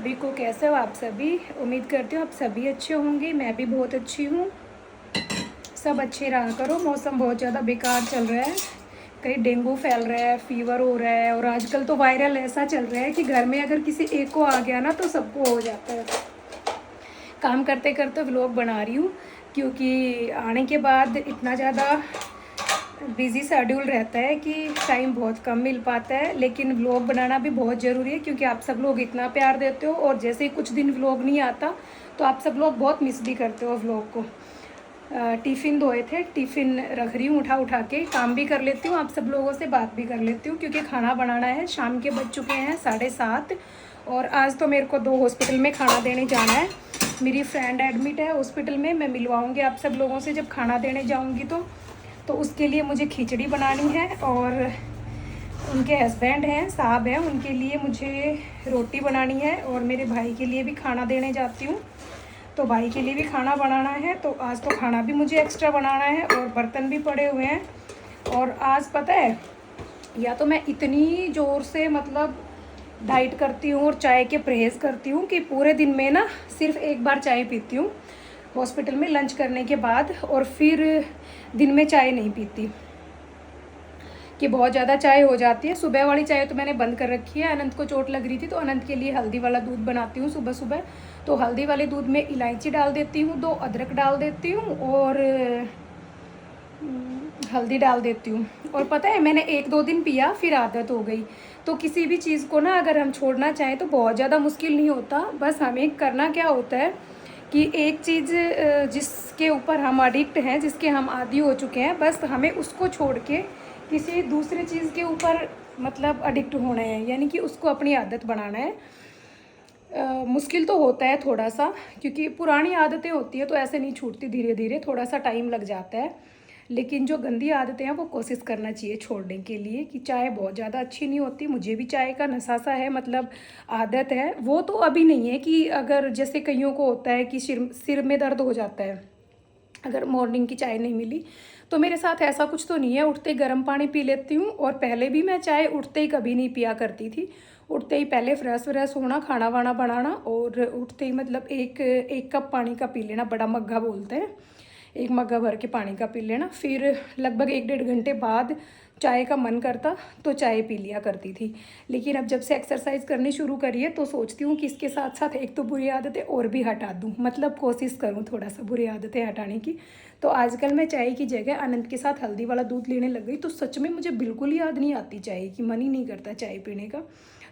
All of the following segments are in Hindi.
सभी को कैसे हो आप सभी। उम्मीद करती हूँ आप सभी अच्छे होंगे। मैं भी बहुत अच्छी हूँ। सब अच्छे रहा करो। मौसम बहुत ज़्यादा बेकार चल रहा है। कहीं डेंगू फैल रहा है, फीवर हो रहा है, और आजकल तो वायरल ऐसा चल रहा है कि घर में अगर किसी एक को आ गया ना तो सबको हो जाता है। काम करते करते व्लॉग बना रही हूँ क्योंकि आने के बाद इतना ज़्यादा बिज़ी शेड्यूल रहता है कि टाइम बहुत कम मिल पाता है, लेकिन व्लॉग बनाना भी बहुत ज़रूरी है क्योंकि आप सब लोग इतना प्यार देते हो। और जैसे ही कुछ दिन व्लॉग नहीं आता तो आप सब लोग बहुत मिस भी करते हो व्लॉग को। टिफ़िन धोए थे, टिफ़िन रख रही हूँ उठा उठा के। काम भी कर लेती हूँ, आप सब लोगों से बात भी कर लेती हूँ क्योंकि खाना बनाना है। शाम के बज चुके हैं 7:30 और आज तो मेरे को 2 हॉस्पिटल में खाना देने जाना है। मेरी फ्रेंड एडमिट है हॉस्पिटल में। मैं मिलवाऊँगी आप सब लोगों से जब खाना देने जाऊँगी तो उसके लिए मुझे खिचड़ी बनानी है, और उनके हस्बैंड हैं, साहब हैं, उनके लिए मुझे रोटी बनानी है, और मेरे भाई के लिए भी खाना देने जाती हूँ तो भाई के लिए भी खाना बनाना है। तो आज तो खाना भी मुझे एक्स्ट्रा बनाना है और बर्तन भी पड़े हुए हैं। और आज पता है, या तो मैं इतनी ज़ोर से मतलब डाइट करती हूँ और चाय के परहेज़ करती हूँ कि पूरे दिन में ना सिर्फ एक बार चाय पीती हूँ हॉस्पिटल में लंच करने के बाद, और फिर दिन में चाय नहीं पीती कि बहुत ज़्यादा चाय हो जाती है। सुबह वाली चाय तो मैंने बंद कर रखी है। अनंत को चोट लग रही थी तो अनंत के लिए हल्दी वाला दूध बनाती हूँ सुबह सुबह। तो हल्दी वाले दूध में इलायची डाल देती हूँ, 2 अदरक डाल देती हूँ और हल्दी डाल देती हूँ। और पता है मैंने 1-2 दिन पिया फिर आदत हो गई। तो किसी भी चीज़ को ना अगर हम छोड़ना चाहें तो बहुत ज़्यादा मुश्किल नहीं होता। बस हमें करना क्या होता है कि एक चीज़ जिसके ऊपर हम एडिक्ट हैं, जिसके हम आदी हो चुके हैं, बस हमें उसको छोड़ के किसी दूसरे चीज़ के ऊपर मतलब एडिक्ट होना है, यानी कि उसको अपनी आदत बनाना है। मुश्किल तो होता है थोड़ा सा क्योंकि पुरानी आदतें होती है तो ऐसे नहीं छूटती, धीरे धीरे थोड़ा सा टाइम लग जाता है। लेकिन जो गंदी आदतें हैं वो कोशिश करना चाहिए छोड़ने के लिए। कि चाय बहुत ज़्यादा अच्छी नहीं होती, मुझे भी चाय का नशा सा है, मतलब आदत है। वो तो अभी नहीं है कि अगर जैसे कईयों को होता है कि सिर में दर्द हो जाता है अगर मॉर्निंग की चाय नहीं मिली, तो मेरे साथ ऐसा कुछ तो नहीं है। उठते गर्म पानी पी लेती हूँ, और पहले भी मैं चाय उठते ही कभी नहीं पिया करती थी। उठते ही पहले फ्रेश व्रेश होना, खाना वाना बनाना, और उठते ही मतलब एक एक कप पानी का पी लेना, बड़ा मग्गा बोलते हैं, एक मग्गा भर के पानी का पी लेना। फिर लगभग 1-1.5 घंटे बाद चाय का मन करता तो चाय पी लिया करती थी। लेकिन अब जब से एक्सरसाइज करनी शुरू करी है तो सोचती हूँ कि इसके साथ साथ एक तो बुरी आदतें और भी हटा दूँ, मतलब कोशिश करूँ थोड़ा सा बुरी आदतें हटाने की। तो आजकल मैं चाय की जगह अनंत के साथ हल्दी वाला दूध लेने लग गई। तो सच में मुझे बिल्कुल याद नहीं आती चाय की, मन ही नहीं करता चाय पीने का।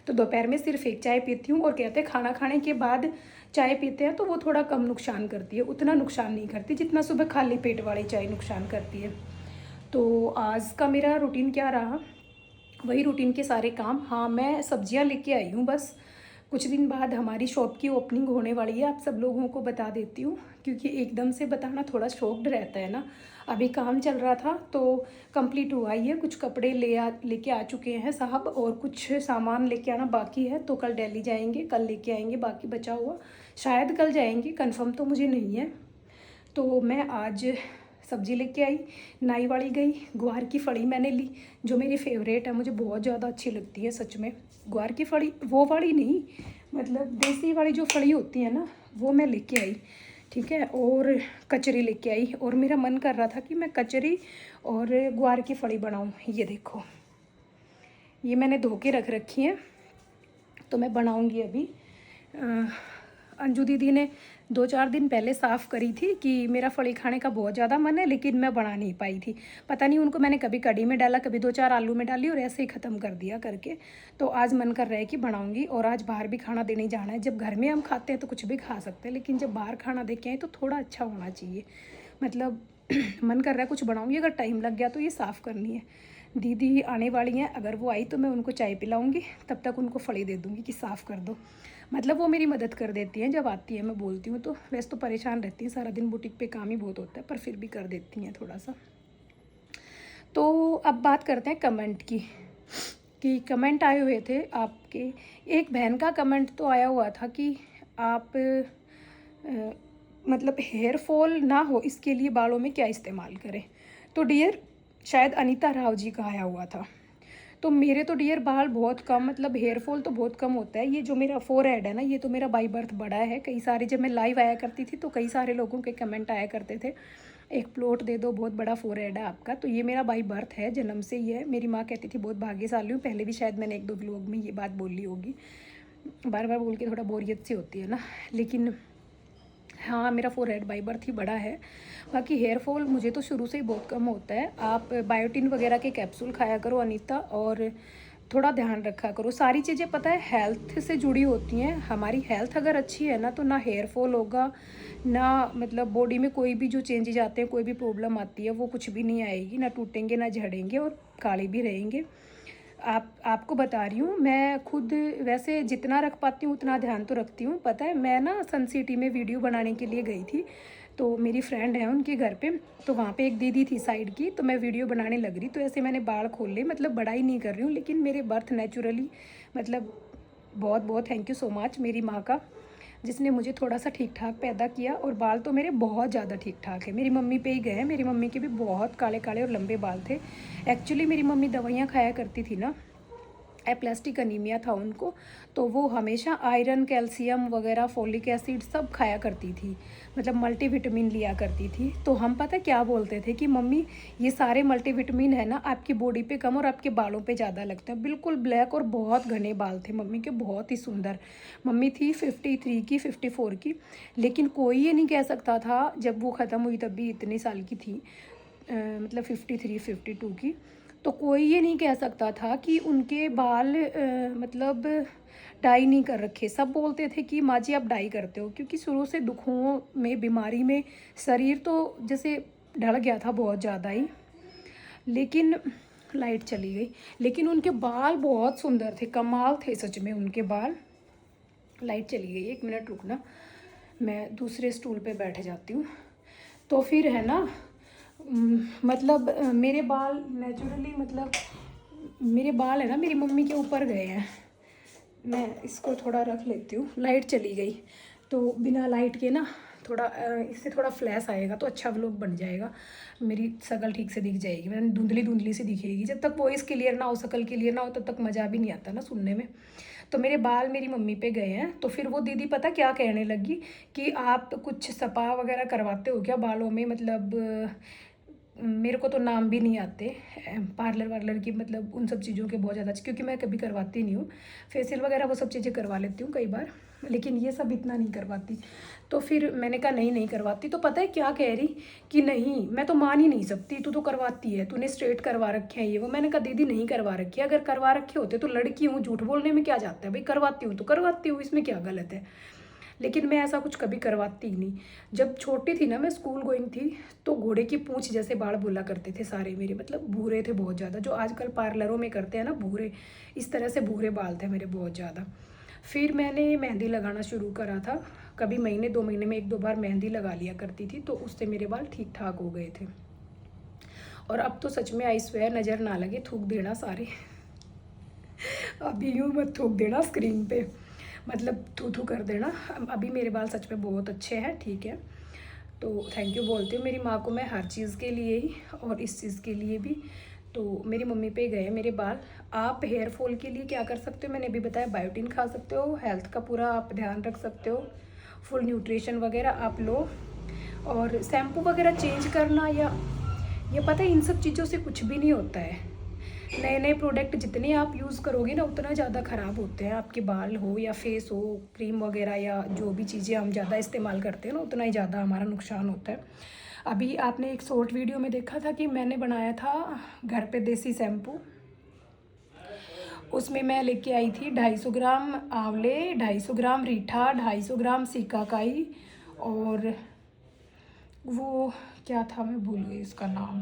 तो दोपहर में सिर्फ एक चाय पीती हूँ, और कहते हैं खाना खाने के बाद चाय पीते हैं तो वो थोड़ा कम नुकसान करती है, उतना नुकसान नहीं करती जितना सुबह खाली पेट वाली चाय नुकसान करती है। तो आज का मेरा रूटीन क्या रहा, वही रूटीन के सारे काम। हाँ, मैं सब्जियां लेके आई हूँ बस। कुछ दिन बाद हमारी शॉप की ओपनिंग होने वाली है, आप सब लोगों को बता देती हूँ क्योंकि एकदम से बताना थोड़ा शॉक्ड रहता है ना। अभी काम चल रहा था तो कंप्लीट हुआ ही है। कुछ कपड़े लेके आ चुके हैं साहब, और कुछ सामान लेके आना बाकी है। तो कल दिल्ली जाएंगे, कल लेके आएंगे बाकी बचा हुआ। शायद कल जाएंगे, कंफर्म तो मुझे नहीं है। तो मैं आज सब्ज़ी लेके आई, नाई वाली गई, ग्वार की फली मैंने ली जो मेरी फेवरेट है, मुझे बहुत ज़्यादा अच्छी लगती है सच में। ग्वार की फली वो वाली नहीं, मतलब देसी वाली जो फली होती है ना, वो मैं लेके आई, ठीक है। और कचरी लेके आई, और मेरा मन कर रहा था कि मैं कचरी और ग्वार की फली बनाऊँ। ये देखो, ये मैंने धो के रख रखी है तो मैं बनाऊँगी अभी। अंजू दीदी ने 2-4 दिन पहले साफ़ करी थी कि मेरा फली खाने का बहुत ज़्यादा मन है, लेकिन मैं बना नहीं पाई थी। पता नहीं उनको मैंने कभी कढ़ी में डाला, कभी 2-4 आलू में डाली, और ऐसे ही ख़त्म कर दिया करके। तो आज मन कर रहा है कि बनाऊंगी। और आज बाहर भी खाना देने जाना है। जब घर में हम खाते हैं तो कुछ भी खा सकते हैं, लेकिन जब बाहर खाना दे के आए तो थोड़ा अच्छा होना चाहिए, मतलब मन कर रहा है कुछ बनाऊंगी। अगर टाइम लग गया तो ये साफ़ करनी है। दीदी आने वाली हैं, अगर वो आई तो मैं उनको चाय पिलाऊंगी, तब तक उनको फली दे दूंगी कि साफ़ कर दो। मतलब वो मेरी मदद कर देती हैं जब आती है, मैं बोलती हूँ तो। वैसे तो परेशान रहती हैं सारा दिन, बुटीक पे काम ही बहुत होता है, पर फिर भी कर देती हैं थोड़ा सा। तो अब बात करते हैं कमेंट की, कि कमेंट आए हुए थे आपके। एक बहन का कमेंट तो आया हुआ था कि आप मतलब हेयर फॉल ना हो इसके लिए बालों में क्या इस्तेमाल करें। तो डियर, शायद अनीता राव जी का आया हुआ था। तो मेरे तो डियर बाल बहुत कम, मतलब हेयर फॉल तो बहुत कम होता है। ये जो मेरा फोरहेड है ना, ये तो मेरा बाई बर्थ बड़ा है। कई सारे, जब मैं लाइव आया करती थी तो कई सारे लोगों के कमेंट आया करते थे, एक प्लॉट दे दो, बहुत बड़ा फोरहेड है आपका। तो ये मेरा बाई बर्थ है, जन्म से ही है। मेरी माँ कहती थी बहुत भाग्यशाली हूँ, पहले भी शायद मैंने 1-2 व्लॉग में ये बात बोली होगी। बार बार बोल के थोड़ा बोरियत सी होती है ना, लेकिन हाँ, मेरा फोरहेड बाई बर्थ ही बड़ा है। बाकी हेयर फॉल मुझे तो शुरू से ही बहुत कम होता है। आप बायोटिन वगैरह के कैप्सूल खाया करो अनीता, और थोड़ा ध्यान रखा करो। सारी चीज़ें पता है हेल्थ से जुड़ी होती हैं। हमारी हेल्थ अगर अच्छी है ना, तो ना हेयर फॉल होगा, ना मतलब बॉडी में कोई भी जो चेंजेज आते हैं, कोई भी प्रॉब्लम आती है, वो कुछ भी नहीं आएगी। ना टूटेंगे, ना झड़ेंगे, और काले भी रहेंगे। आपको बता रही हूँ, मैं खुद वैसे जितना रख पाती हूँ उतना ध्यान तो रखती हूँ। पता है, मैं ना सन सिटी में वीडियो बनाने के लिए गई थी, तो मेरी फ्रेंड है उनके घर पे, तो वहाँ पे एक दीदी थी साइड की, तो मैं वीडियो बनाने लग रही, तो ऐसे मैंने बाल खोल लिए। मतलब बड़ा ही नहीं कर रही हूँ, लेकिन मेरे बर्थ नेचुरली, मतलब बहुत बहुत थैंक यू सो मच मेरी माँ का, जिसने मुझे थोड़ा सा ठीक ठाक पैदा किया। और बाल तो मेरे बहुत ज़्यादा ठीक ठाक है, मेरी मम्मी पे ही गए हैं। मेरी मम्मी के भी बहुत काले काले और लंबे बाल थे। एक्चुअली मेरी मम्मी दवाइयाँ खाया करती थी ना, एप्लास्टिक अनीमिया था उनको, तो वो हमेशा आयरन, कैल्शियम वगैरह, फोलिक एसिड सब खाया करती थी, मतलब मल्टीविटामिन लिया करती थी। तो हम पता क्या बोलते थे कि मम्मी ये सारे मल्टीविटामिन है ना आपकी बॉडी पे कम और आपके बालों पे ज़्यादा लगते हैं। बिल्कुल ब्लैक और बहुत घने बाल थे मम्मी के, बहुत ही सुंदर। मम्मी थी 53 की, 54 की, लेकिन कोई ये नहीं कह सकता था, जब वो ख़त्म हुई तब भी इतने साल की थी, मतलब 53 52 की, तो कोई ये नहीं कह सकता था कि उनके बाल मतलब डाई नहीं कर रखे। सब बोलते थे कि माँ जी आप डाई करते हो, क्योंकि शुरू से दुखों में, बीमारी में शरीर तो जैसे ढल गया था बहुत ज़्यादा ही। लेकिन लाइट चली गई, लेकिन उनके बाल बहुत सुंदर थे, कमाल थे सच में उनके बाल। लाइट चली गई, 1 मिनट रुकना, मैं दूसरे स्टूल पे बैठ जाती हूँ। तो फिर है ना, मतलब मेरे बाल नेचुरली, मतलब मेरे बाल है ना मेरी मम्मी के ऊपर गए हैं। मैं इसको थोड़ा रख लेती हूँ, लाइट चली गई तो बिना लाइट के ना थोड़ा इससे थोड़ा फ्लैश आएगा तो अच्छा व्लॉग बन जाएगा, मेरी शक्ल ठीक से दिख जाएगी। मैंने धुंधली धुंधली सी दिखेगी, जब तक वॉइस क्लियर ना हो, शक्ल क्लियर ना हो, तब तक मज़ा भी नहीं आता ना सुनने में। तो मेरे बाल मेरी मम्मी पे गए हैं, तो फिर वो दीदी पता क्या कहने लगी कि आप कुछ स्पा वगैरह करवाते हो क्या बालों में, मतलब मेरे को तो नाम भी नहीं आते पार्लर वार्लर की, मतलब उन सब चीज़ों के बहुत ज़्यादा, क्योंकि मैं कभी करवाती नहीं हूँ। फेशियल वगैरह वो सब चीज़ें करवा लेती हूँ कई बार, लेकिन ये सब इतना नहीं करवाती। तो फिर मैंने कहा नहीं नहीं करवाती। तो पता है क्या कह रही कि नहीं मैं तो मान ही नहीं सकती, तू तो करवाती है, तूने स्ट्रेट करवा रखे हैं ये वो। मैंने कहा दीदी नहीं करवा रखे, अगर करवा रखे होते तो लड़की हूँ, झूठ बोलने में क्या जाता है भाई, करवाती हूँ तो करवाती हूँ, इसमें क्या गलत है। लेकिन मैं ऐसा कुछ कभी करवाती ही नहीं। जब छोटी थी ना, मैं स्कूल गोइंग थी, तो घोड़े की पूंछ जैसे बाल बोला करते थे सारे मेरे, मतलब भूरे थे बहुत ज़्यादा, जो आजकल पार्लरों में करते हैं ना भूरे, इस तरह से भूरे बाल थे मेरे बहुत ज़्यादा। फिर मैंने मेहंदी लगाना शुरू करा था, कभी महीने 2 महीने में 1-2 बार मेहंदी लगा लिया करती थी, तो उससे मेरे बाल ठीक ठाक हो गए थे। और अब तो सच में आई स्वेयर नज़र ना लगे, थूक देना सारे अभी यूँ मत थूक देना स्क्रीन पे, मतलब थू थू कर देना। अभी मेरे बाल सच में बहुत अच्छे हैं, ठीक है। तो थैंक यू बोलती हूँ मेरी माँ को मैं हर चीज़ के लिए ही, और इस चीज़ के लिए भी। तो मेरी मम्मी पे गए मेरे बाल। आप हेयर फॉल के लिए क्या कर सकते हो, मैंने अभी बताया, बायोटिन खा सकते हो, हेल्थ का पूरा आप ध्यान रख सकते हो, फुल न्यूट्रिशन वगैरह आप लो, और शैम्पू वगैरह चेंज करना, या ये पता है इन सब चीज़ों से कुछ भी नहीं होता है। नए नए प्रोडक्ट जितने आप यूज़ करोगे ना, उतना ज़्यादा ख़राब होते हैं आपके बाल हो या फेस हो, क्रीम वगैरह या जो भी चीज़ें हम ज़्यादा इस्तेमाल करते हैं ना, उतना ही ज़्यादा हमारा नुकसान होता है। अभी आपने एक शॉर्ट वीडियो में देखा था कि मैंने बनाया था घर पे देसी शैम्पू। उसमें मैं लेके आई थी 250 ग्राम आंवले, 250 ग्राम रीठा, 250 ग्राम सिकाकाई, और वो क्या था मैं भूल गई उसका नाम,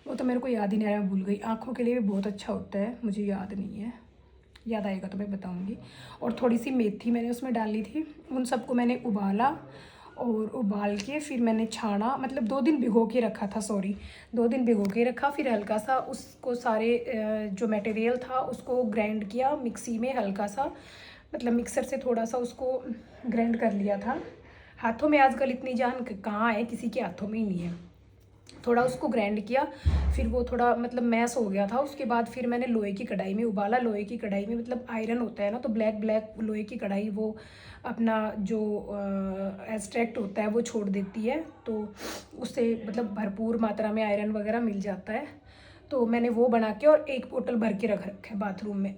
वो तो मेरे को याद ही नहीं आ रहा, मैं भूल गई। आँखों के लिए भी बहुत अच्छा होता है, मुझे याद नहीं है, याद आएगा तो मैं बताऊंगी। और थोड़ी सी मेथी मैंने उसमें डाली थी। उन सबको मैंने उबाला, और उबाल के फिर मैंने छाना, मतलब 2 दिन भिगो के रखा था, सॉरी 2 दिन भिगो के रखा। फिर हल्का सा उसको सारे जो मटेरियल था उसको ग्राइंड किया मिक्सी में, हल्का सा, मतलब मिक्सर से थोड़ा सा उसको ग्राइंड कर लिया था। हाथों में आजकल इतनी जान कहाँ है, किसी के हाथों में ही नहीं है। थोड़ा उसको ग्राइंड किया, फिर वो थोड़ा मतलब मैश हो गया था। उसके बाद फिर मैंने लोहे की कढ़ाई में उबाला। लोहे की कढ़ाई में मतलब आयरन होता है ना, तो ब्लैक ब्लैक लोहे की कढ़ाई वो अपना जो एक्सट्रैक्ट होता है वो छोड़ देती है, तो उससे मतलब भरपूर मात्रा में आयरन वगैरह मिल जाता है। तो मैंने वो बना के और एक बोतल भर के रख रखा है बाथरूम में।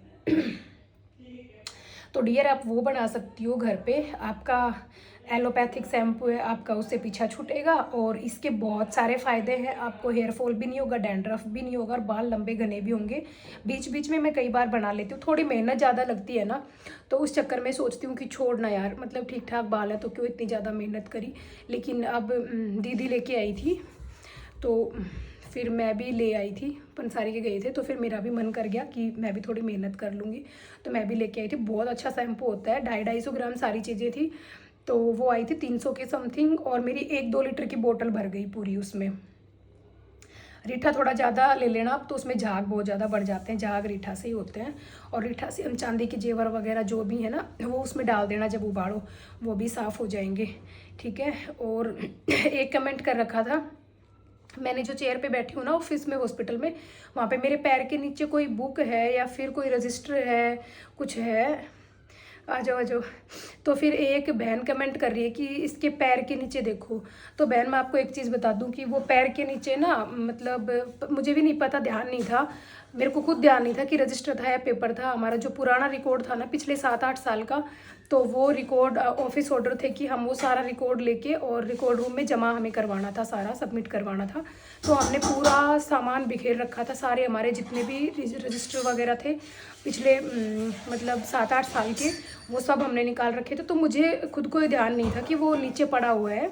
तो डियर आप वो बना सकती हो घर पे। आपका एलोपैथिक शैम्पू है आपका, उससे पीछा छूटेगा और इसके बहुत सारे फ़ायदे हैं। आपको हेयर फॉल भी नहीं होगा, डैंड्रफ भी नहीं होगा और बाल लंबे घने भी होंगे। बीच बीच में मैं कई बार बना लेती हूँ, थोड़ी मेहनत ज़्यादा लगती है ना, तो उस चक्कर में सोचती हूँ कि छोड़ना यार, मतलब ठीक ठाक बाल है तो क्यों इतनी ज़्यादा मेहनत करी। लेकिन अब दीदी लेके आई थी तो फिर मैं भी ले आई थी, पंसारी के गए थे तो फिर मेरा भी मन कर गया कि मैं भी थोड़ी मेहनत कर लूँगी, तो मैं भी लेके आई थी। बहुत अच्छा शैम्पू होता है, 250-250 ग्राम सारी चीज़ें थी, तो वो आई थी 300 के समथिंग और मेरी 1-2 लीटर की बोतल भर गई पूरी। उसमें रीठा थोड़ा ज़्यादा ले लेना आप, तो उसमें झाग बहुत ज़्यादा बढ़ जाते हैं, झाग रीठा से ही होते हैं। और रीठा से हम चांदी के जेवर वगैरह जो भी है ना वो उसमें डाल देना जब उबालो, वो भी साफ़ हो जाएंगे, ठीक है। और एक कमेंट कर रखा था, मैंने जो चेयर पे बैठी हूँ ना ऑफिस में हॉस्पिटल में, वहाँ पे मेरे पैर के नीचे कोई बुक है या फिर कोई रजिस्टर है, कुछ है, आ जाओ आ जाओ। तो फिर एक बहन कमेंट कर रही है कि इसके पैर के नीचे देखो। तो बहन मैं आपको एक चीज़ बता दूं कि वो पैर के नीचे ना, मतलब मुझे भी नहीं पता, ध्यान नहीं था, मेरे को खुद ध्यान नहीं था कि रजिस्टर था या पेपर था। हमारा जो पुराना रिकॉर्ड था ना पिछले 7-8 साल का, तो वो रिकॉर्ड ऑफिस ऑर्डर थे कि हम वो सारा रिकॉर्ड लेके और रिकॉर्ड रूम में जमा हमें करवाना था, सारा सबमिट करवाना था। तो हमने पूरा सामान बिखेर रखा था, सारे हमारे जितने भी रजिस्टर वगैरह थे पिछले मतलब 7-8 साल के, वो सब हमने निकाल रखे थे। तो मुझे खुद को ध्यान नहीं था कि वो नीचे पड़ा हुआ है,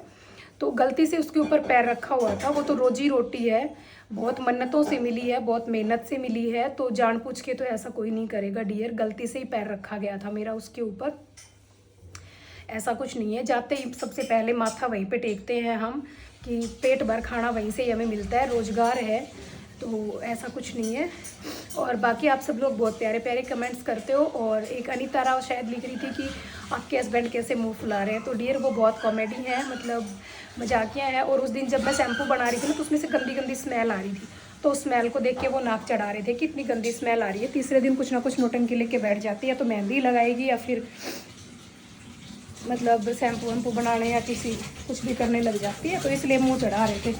तो गलती से उसके ऊपर पैर रखा हुआ था। वो तो रोजी रोटी है, बहुत मन्नतों से मिली है, बहुत मेहनत से मिली है, तो जानबूझ के तो ऐसा कोई नहीं करेगा डियर। गलती से ही पैर रखा गया था मेरा उसके ऊपर, ऐसा कुछ नहीं है। जाते ही सबसे पहले माथा वहीं पे टेकते हैं हम कि पेट भर खाना वहीं से ही हमें मिलता है, रोजगार है, तो ऐसा कुछ नहीं है। और बाकी आप सब लोग बहुत प्यारे प्यारे कमेंट्स करते हो। और एक अनीता राव शायद लिख रही थी कि आपके हस्बैंड कैसे मुंह फुला रहे हैं, तो डियर वो बहुत कॉमेडी है, मतलब मजाकिया है। और उस दिन जब मैं शैम्पू बना रही थी ना तो उसमें से गंदी गंदी स्मेल आ रही थी, तो उस स्मेल को देख के वो नाक चढ़ा रहे थे कि इतनी गंदी स्मेल आ रही है। तीसरे दिन कुछ ना कुछ नौटंकी लेके बैठ जाती है, या तो मेहंदी लगाएगी या फिर मतलब शैम्पू वैम्पू बनाने या किसी कुछ भी करने लग जाती है, तो इसलिए मुंह चढ़ा रहे थे।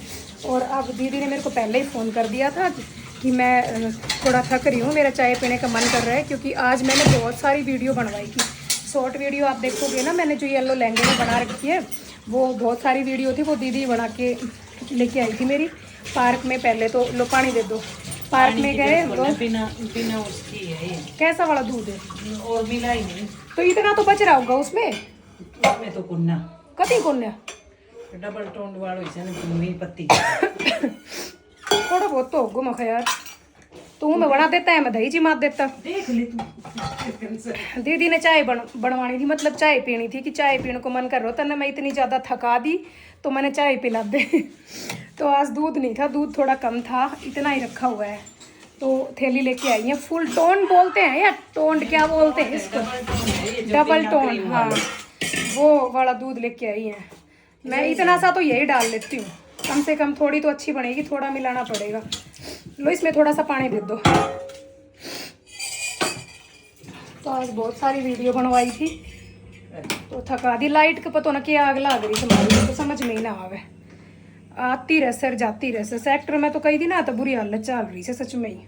और अब दीदी ने मेरे को पहले ही फ़ोन कर दिया था कि मैं थोड़ा थक रही हूँ, मेरा चाय पीने का मन कर रहा है, क्योंकि आज मैंने बहुत सारी वीडियो बनवाई थी। शॉर्ट वीडियो आप देखोगे ना, मैंने जो येलो लहंगे में बना रखी है वो बहुत सारी वीडियो थी, वो दीदी बना के लेके आई थी मेरी पार्क में। पहले तो लो पानी दे दो, पार्क में गए वो बिना उसकी है ये। कैसा वाला दूध है और मिला ही नहीं, तो इतना तो बच रहा होगा उसमें। उसमें तो कुन्ना कति कोन्या डबल टोन वालों से नी पत्ती थोड़ा बहुत तो होगा मखा यार, तू मैं बना देता है, मैं दही जी मार देता। देख ले तू। दीदी ने चाय बनवानी थी, मतलब चाय पीनी थी कि चाय पीने को मन कर रहा था ना, मैं इतनी ज़्यादा थका दी तो मैंने चाय पिला दे। तो आज दूध नहीं था, दूध थोड़ा कम था, इतना ही रखा हुआ है, तो थैली लेके आई है। फुल टोन बोलते हैं या टोंड क्या बोलते हैं इसको, डबल टोन, हाँ वो वाला दूध लेके आई है। मैं इतना सा तो यही डाल लेती हूँ, कम से कम थोड़ी तो अच्छी बनेगी, थोड़ा मिलाना पड़ेगा। लो इसमें थोड़ा सा पानी दे दो। तो आज बहुत सारी वीडियो बनवाई थी तो थका दी। लाइट का पता ना क्या आग लग रही तुम्हारी, तो समझ में ही ना आवे, आती रह सर जाती रह सर। सेक्टर में तो कई दिन आता बुरी हालत चल रही है सच में ही,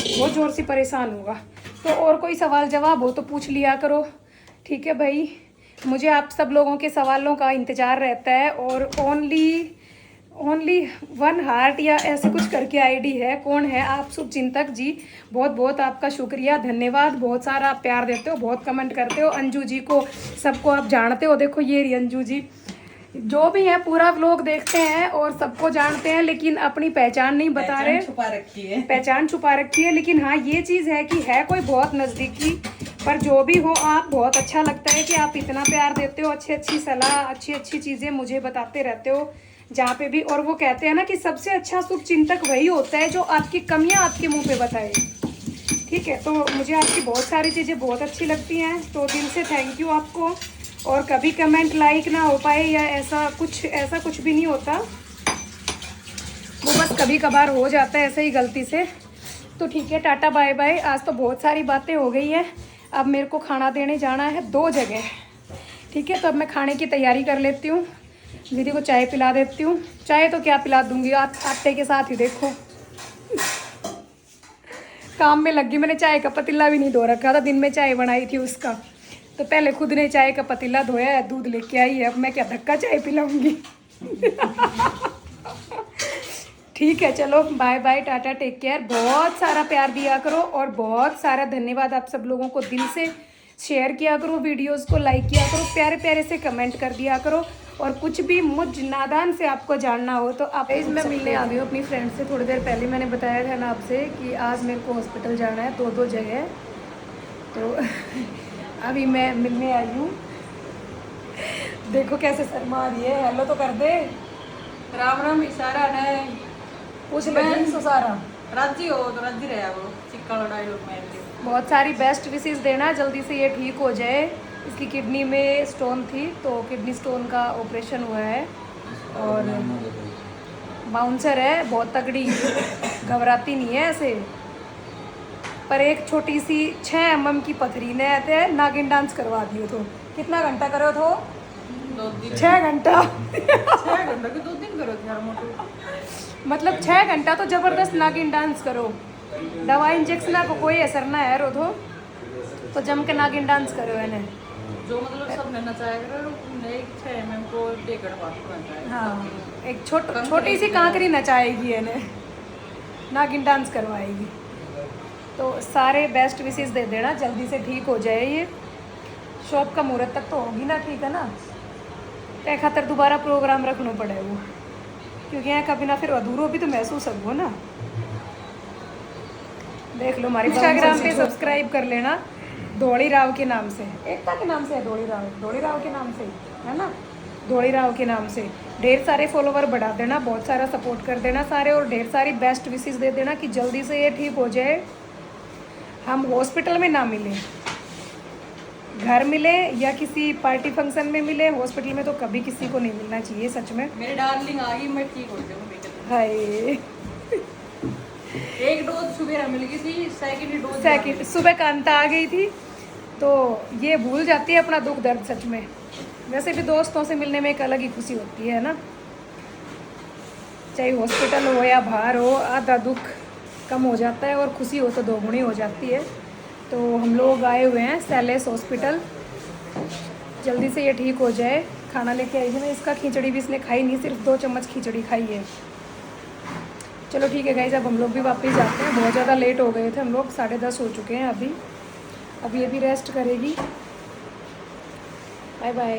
बहुत जोर से परेशान होगा। तो और कोई सवाल जवाब हो तो पूछ लिया करो, ठीक है भाई। मुझे आप सब लोगों के सवालों का इंतज़ार रहता है। और ओनली 1 हार्ट या ऐसे कुछ करके आईडी है, कौन है आप? शुभचिंतक जी, बहुत बहुत आपका शुक्रिया, धन्यवाद। बहुत सारा आप प्यार देते हो, बहुत कमेंट करते हो। अंजू जी को सबको आप जानते हो, देखो ये रही अंजू जी, जो भी है पूरा व्लॉग देखते हैं और सबको जानते हैं, लेकिन अपनी पहचान नहीं बता रहे, छुपा रखी है, पहचान छुपा रखी है। लेकिन हाँ ये चीज़ है कि है कोई बहुत नज़दीकी, पर जो भी हो आप, बहुत अच्छा लगता है कि आप इतना प्यार देते हो, अच्छी अच्छी सलाह, अच्छी अच्छी चीज़ें मुझे बताते रहते हो जहाँ पे भी। और वो कहते हैं ना कि सबसे अच्छा शुभचिंतक वही होता है जो आपकी कमियाँ आपके मुँह पे बताए, ठीक है। तो मुझे आपकी बहुत सारी चीज़ें बहुत अच्छी लगती हैं, तो दिल से थैंक यू आपको। और कभी कमेंट लाइक ना हो पाए या ऐसा कुछ भी नहीं होता, कभी कभार हो जाता है ऐसे ही गलती से। तो ठीक है, टाटा बाय बाय। आज तो बहुत सारी बातें हो गई हैं। अब मेरे को खाना देने जाना है 2 जगह। ठीक है, तो अब मैं खाने की तैयारी कर लेती हूँ। दीदी को चाय पिला देती हूँ। चाय तो क्या पिला दूँगी, आटे के साथ ही देखो काम में लग गई। मैंने चाय का पतीला भी नहीं धो रखा था, दिन में चाय बनाई थी उसका। तो पहले खुद ने चाय का पतीला धोया है, दूध लेके आई है। अब मैं क्या धक्का चाय पिलाऊंगी ठीक है, चलो bye bye, tata, take care. बहुत सारा प्यार दिया करो और बहुत सारा धन्यवाद आप सब लोगों को। दिल से शेयर किया करो, वीडियोस को लाइक किया करो, प्यारे प्यारे से कमेंट कर दिया करो। और कुछ भी मुझ नादान से आपको जानना हो तो आप मैं मिलने आ गई हूँ अपनी फ्रेंड से। थोड़ी देर पहले मैंने बताया था ना आपसे कि आज मेरे को हॉस्पिटल जाना है 2 जगह। तो अभी मैं मिलने आई हूँ। देखो कैसे शर्मा रही है। हेलो तो कर दे। राम राम इशारा ने पूछ ले सारा। राजी हो तो राजी रहा वो चिक्का लड़ाई लोग मैं बहुत सारी बेस्ट विशेस देना, जल्दी से ये ठीक हो जाए। इसकी किडनी में स्टोन थी तो किडनी स्टोन का ऑपरेशन हुआ है और बाउंसर है, बहुत तगड़ी, घबराती नहीं है ऐसे। पर एक छोटी सी 6 mm की पथरी ने आते नागिन डांस करवा दियो। तो कितना घंटा करो तो 2 दिन 6 घंटा 6 घंटा के 2 दिन करो यार मोटू। मतलब 6 घंटा तो जबरदस्त नागिन डांस करो। दवा इंजेक्शन को कोई असर ना है रो तो जम के नागिन डांस करो इन्हें। जो मतलब सब ने नचाया करो एक 6 mm को 1.5 घंटा बाद नचाया। हाँ, एक छोटी सी कांकरी नचाएगी इन्हें, नागिन डांस करवाएगी। तो सारे बेस्ट विशेस दे देना, जल्दी से ठीक हो जाए ये। शॉप का मुहूर्त तक तो होगी ना, ठीक है ना। ते खातर दोबारा प्रोग्राम रखना पड़े वो, क्योंकि यहाँ कभी ना फिर अधूरो भी तो महसूस हो ना। देख लो हमारे इंस्टाग्राम पे सब्सक्राइब कर लेना, धोली राव के नाम से। एकता के नाम से है धोली राव के नाम से है ना, धोली राव के नाम से। ढेर सारे फॉलोवर बढ़ा देना, बहुत सारा सपोर्ट कर देना सारे, और ढेर सारी बेस्ट विशेस दे देना कि जल्दी से ये ठीक हो जाए। हम हॉस्पिटल में ना मिले, घर मिले या किसी पार्टी फंक्शन में मिले, हॉस्पिटल में तो कभी किसी को नहीं मिलना चाहिए सच में। मेरी डार्लिंग आ गई, मैं ठीक हो जाऊंगी। हाय, एक डोज सुबह मिल गई थी, सेकंड सुबह कांता आ गई थी। तो ये भूल जाती है अपना दुख दर्द सच में। वैसे भी दोस्तों से मिलने में एक अलग ही खुशी होती है ना, चाहे हॉस्पिटल हो या बाहर हो। आधा दुख कम हो जाता है और खुशी हो तो 2 गुनी हो जाती है। तो हम लोग आए हुए हैं सैलेस हॉस्पिटल, जल्दी से ये ठीक हो जाए। खाना लेके आई थी मैं इसका, खिचड़ी भी इसने खाई नहीं, सिर्फ 2 चम्मच खिचड़ी खाई है। चलो ठीक है गाइस, अब हम लोग भी वापस जाते हैं। बहुत ज़्यादा लेट हो गए थे हम लोग, 10:30 हो चुके हैं अभी। अब ये भी रेस्ट करेगी। Bye bye.